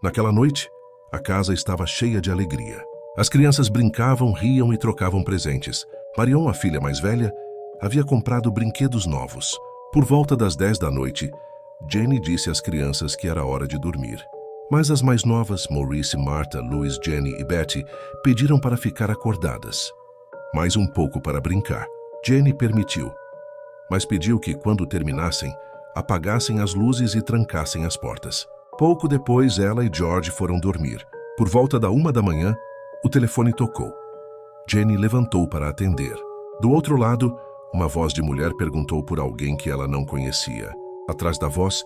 Naquela noite, a casa estava cheia de alegria. As crianças brincavam, riam e trocavam presentes. Marion, a filha mais velha, havia comprado brinquedos novos. Por volta das 10 da noite, Jenny disse às crianças que era hora de dormir. Mas as mais novas, Maurice, Martha, Louis, Jenny e Betty, pediram para ficar acordadas. Mais um pouco para brincar. Jenny permitiu, mas pediu que, quando terminassem, apagassem as luzes e trancassem as portas. Pouco depois, ela e George foram dormir. Por volta da 1 da manhã, o telefone tocou. Jenny levantou para atender. Do outro lado, uma voz de mulher perguntou por alguém que ela não conhecia. Atrás da voz,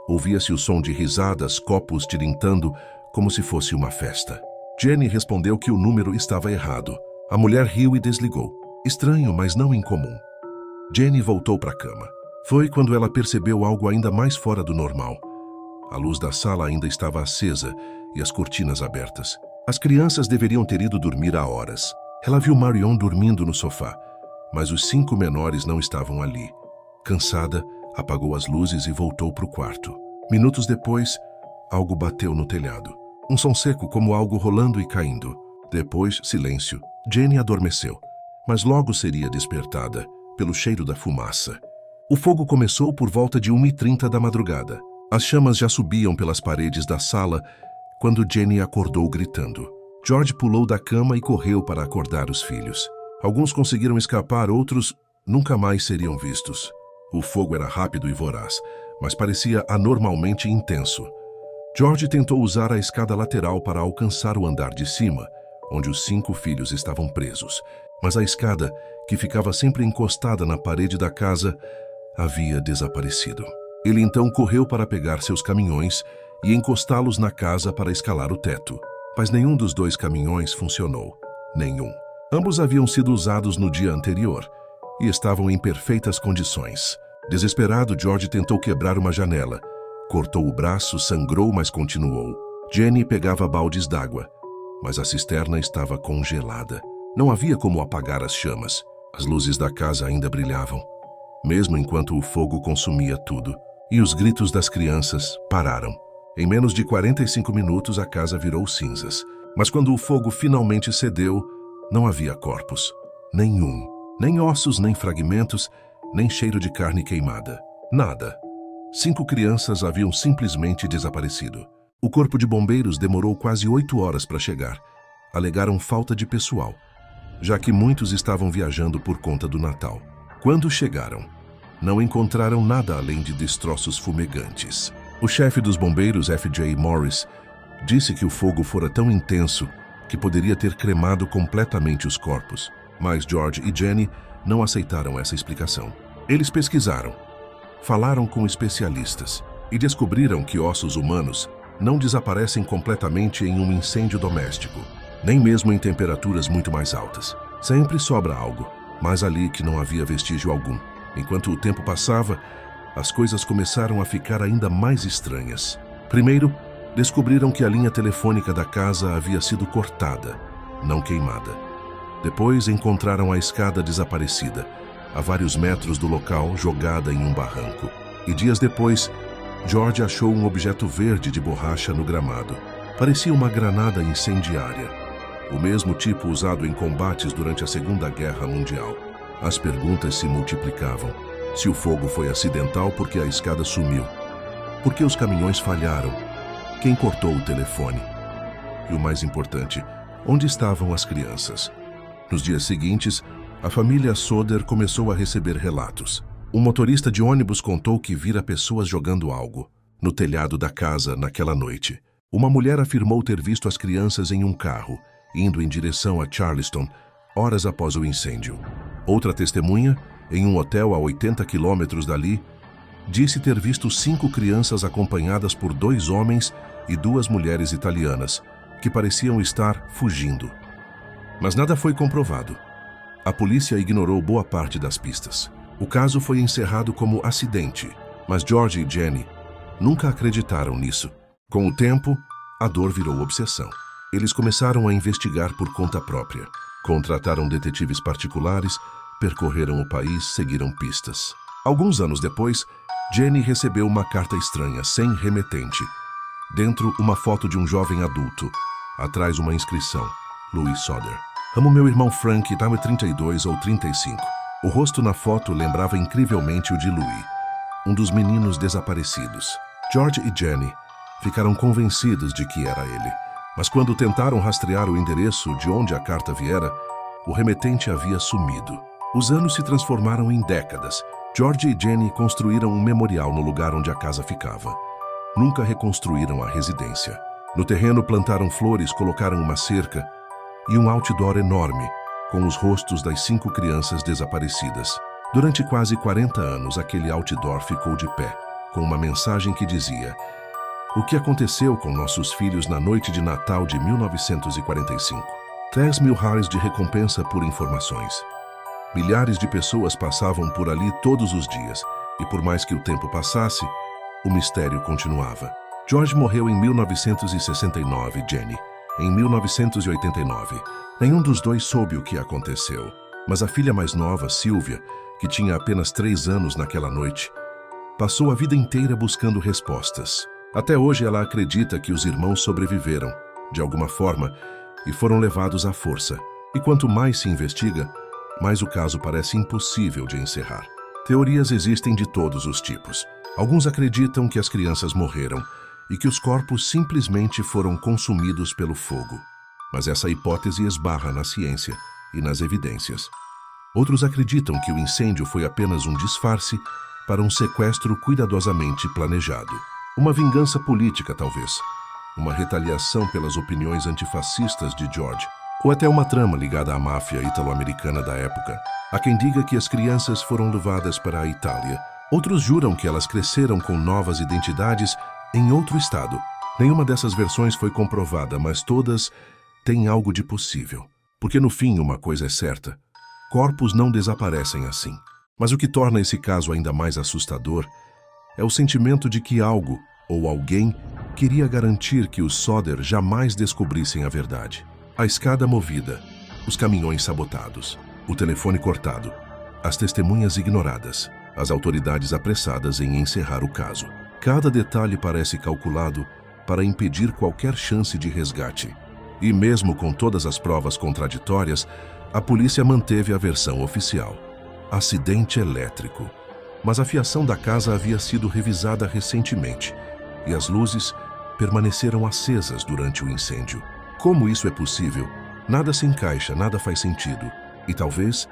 ouvia-se o som de risadas, copos tilintando, como se fosse uma festa. Jenny respondeu que o número estava errado. A mulher riu e desligou. Estranho, mas não incomum. Jenny voltou para a cama. Foi quando ela percebeu algo ainda mais fora do normal. A luz da sala ainda estava acesa e as cortinas abertas. As crianças deveriam ter ido dormir há horas. Ela viu Marion dormindo no sofá, mas os 5 menores não estavam ali. Cansada, apagou as luzes e voltou para o quarto. Minutos depois, algo bateu no telhado. Um som seco, como algo rolando e caindo. Depois, silêncio. Jenny adormeceu, mas logo seria despertada pelo cheiro da fumaça. O fogo começou por volta de 1h30 da madrugada. As chamas já subiam pelas paredes da sala quando Jenny acordou gritando. George pulou da cama e correu para acordar os filhos. Alguns conseguiram escapar, outros nunca mais seriam vistos. O fogo era rápido e voraz, mas parecia anormalmente intenso. George tentou usar a escada lateral para alcançar o andar de cima, onde os 5 filhos estavam presos, mas a escada, que ficava sempre encostada na parede da casa, havia desaparecido. Ele então correu para pegar seus caminhões e encostá-los na casa para escalar o teto. Mas nenhum dos 2 caminhões funcionou. Nenhum. Ambos haviam sido usados no dia anterior e estavam em perfeitas condições. Desesperado, George tentou quebrar uma janela. Cortou o braço, sangrou, mas continuou. Jenny pegava baldes d'água, mas a cisterna estava congelada. Não havia como apagar as chamas. As luzes da casa ainda brilhavam, mesmo enquanto o fogo consumia tudo. E os gritos das crianças pararam. Em menos de 45 minutos, a casa virou cinzas. Mas quando o fogo finalmente cedeu, não havia corpos. Nenhum. Nem ossos, nem fragmentos, nem cheiro de carne queimada. Nada. 5 crianças haviam simplesmente desaparecido. O corpo de bombeiros demorou quase 8 horas para chegar. Alegaram falta de pessoal, já que muitos estavam viajando por conta do Natal. Quando chegaram, não encontraram nada além de destroços fumegantes. O chefe dos bombeiros, F.J. Morris, disse que o fogo fora tão intenso que poderia ter cremado completamente os corpos. Mas George e Jenny não aceitaram essa explicação. Eles pesquisaram, falaram com especialistas e descobriram que ossos humanos não desaparecem completamente em um incêndio doméstico, nem mesmo em temperaturas muito mais altas. Sempre sobra algo, mas ali que não havia vestígio algum. Enquanto o tempo passava, as coisas começaram a ficar ainda mais estranhas. Primeiro, descobriram que a linha telefônica da casa havia sido cortada, não queimada. Depois, encontraram a escada desaparecida, a vários metros do local, jogada em um barranco. E dias depois, George achou um objeto verde de borracha no gramado. Parecia uma granada incendiária, o mesmo tipo usado em combates durante a Segunda Guerra Mundial. As perguntas se multiplicavam. Se o fogo foi acidental, por que a escada sumiu? Por que os caminhões falharam? Quem cortou o telefone? E o mais importante, onde estavam as crianças? Nos dias seguintes, a família Soder começou a receber relatos. Um motorista de ônibus contou que vira pessoas jogando algo no telhado da casa naquela noite. Uma mulher afirmou ter visto as crianças em um carro, indo em direção a Charleston, horas após o incêndio. Outra testemunha, em um hotel a 80 quilômetros dali, disse ter visto 5 crianças acompanhadas por 2 homens e 2 mulheres italianas, que pareciam estar fugindo. Mas nada foi comprovado. A polícia ignorou boa parte das pistas. O caso foi encerrado como acidente, mas George e Jenny nunca acreditaram nisso. Com o tempo, a dor virou obsessão. Eles começaram a investigar por conta própria. Contrataram detetives particulares, percorreram o país, seguiram pistas. Alguns anos depois, Jenny recebeu uma carta estranha, sem remetente. Dentro, uma foto de um jovem adulto. Atrás, uma inscrição. Louis Soder. Amo meu irmão Frank, estava 32 ou 35. O rosto na foto lembrava incrivelmente o de Louis, um dos meninos desaparecidos. George e Jenny ficaram convencidos de que era ele. Mas quando tentaram rastrear o endereço de onde a carta viera, o remetente havia sumido. Os anos se transformaram em décadas. George e Jenny construíram um memorial no lugar onde a casa ficava. Nunca reconstruíram a residência. No terreno plantaram flores, colocaram uma cerca e um outdoor enorme com os rostos das 5 crianças desaparecidas. Durante quase 40 anos, aquele outdoor ficou de pé, com uma mensagem que dizia: "O que aconteceu com nossos filhos na noite de Natal de 1945? 10 mil reais de recompensa por informações." Milhares de pessoas passavam por ali todos os dias, e por mais que o tempo passasse, o mistério continuava. George morreu em 1969, Jenny em 1989. Nenhum dos dois soube o que aconteceu, mas a filha mais nova, Sylvia, que tinha apenas 3 anos naquela noite, passou a vida inteira buscando respostas. Até hoje ela acredita que os irmãos sobreviveram, de alguma forma, e foram levados à força. E quanto mais se investiga, mais o caso parece impossível de encerrar. Teorias existem de todos os tipos. Alguns acreditam que as crianças morreram e que os corpos simplesmente foram consumidos pelo fogo. Mas essa hipótese esbarra na ciência e nas evidências. Outros acreditam que o incêndio foi apenas um disfarce para um sequestro cuidadosamente planejado. Uma vingança política, talvez. Uma retaliação pelas opiniões antifascistas de George. Ou até uma trama ligada à máfia italo-americana da época. Há quem diga que as crianças foram levadas para a Itália. Outros juram que elas cresceram com novas identidades em outro estado. Nenhuma dessas versões foi comprovada, mas todas têm algo de possível. Porque no fim, uma coisa é certa: corpos não desaparecem assim. Mas o que torna esse caso ainda mais assustador é o sentimento de que algo ou alguém queria garantir que os Soder jamais descobrissem a verdade. A escada movida, os caminhões sabotados, o telefone cortado, as testemunhas ignoradas, as autoridades apressadas em encerrar o caso. Cada detalhe parece calculado para impedir qualquer chance de resgate. E mesmo com todas as provas contraditórias, a polícia manteve a versão oficial: acidente elétrico. Mas a fiação da casa havia sido revisada recentemente e as luzes permaneceram acesas durante o incêndio. Como isso é possível? Nada se encaixa, nada faz sentido. E talvez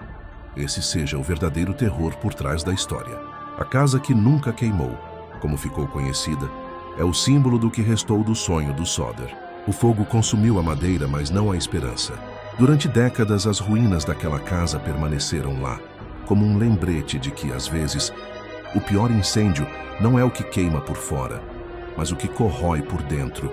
esse seja o verdadeiro terror por trás da história. A casa que nunca queimou, como ficou conhecida, é o símbolo do que restou do sonho do Soder. O fogo consumiu a madeira, mas não a esperança. Durante décadas, as ruínas daquela casa permaneceram lá, como um lembrete de que, às vezes, o pior incêndio não é o que queima por fora, mas o que corrói por dentro.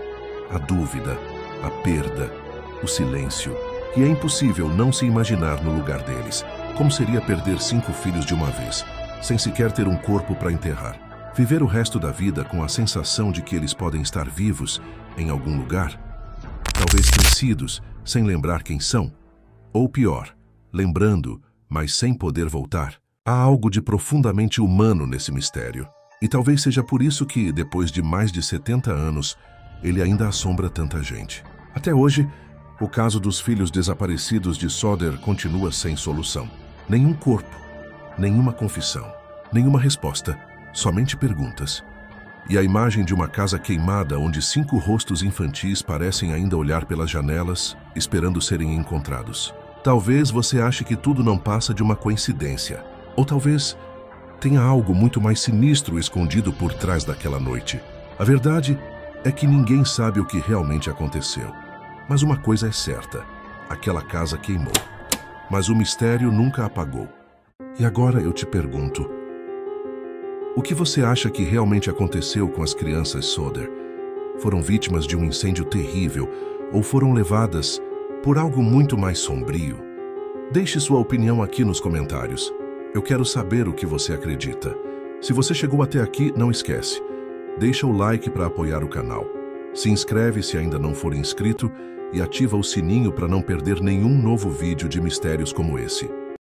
A dúvida, a perda, o silêncio. E é impossível não se imaginar no lugar deles. Como seria perder 5 filhos de uma vez, sem sequer ter um corpo para enterrar? Viver o resto da vida com a sensação de que eles podem estar vivos em algum lugar? Talvez esquecidos, sem lembrar quem são? Ou pior, lembrando, mas sem poder voltar? Há algo de profundamente humano nesse mistério. E talvez seja por isso que, depois de mais de 70 anos, ele ainda assombra tanta gente. Até hoje, o caso dos filhos desaparecidos de Soder continua sem solução. Nenhum corpo, nenhuma confissão, nenhuma resposta, somente perguntas. E a imagem de uma casa queimada onde 5 rostos infantis parecem ainda olhar pelas janelas, esperando serem encontrados. Talvez você ache que tudo não passa de uma coincidência. Ou talvez tenha algo muito mais sinistro escondido por trás daquela noite. A verdade é que ninguém sabe o que realmente aconteceu. Mas uma coisa é certa: aquela casa queimou. Mas o mistério nunca apagou. E agora eu te pergunto: o que você acha que realmente aconteceu com as crianças Soder? Foram vítimas de um incêndio terrível ou foram levadas por algo muito mais sombrio? Deixe sua opinião aqui nos comentários. Eu quero saber o que você acredita. Se você chegou até aqui, não esquece. Deixa o like para apoiar o canal. Se inscreve se ainda não for inscrito e ativa o sininho para não perder nenhum novo vídeo de mistérios como esse.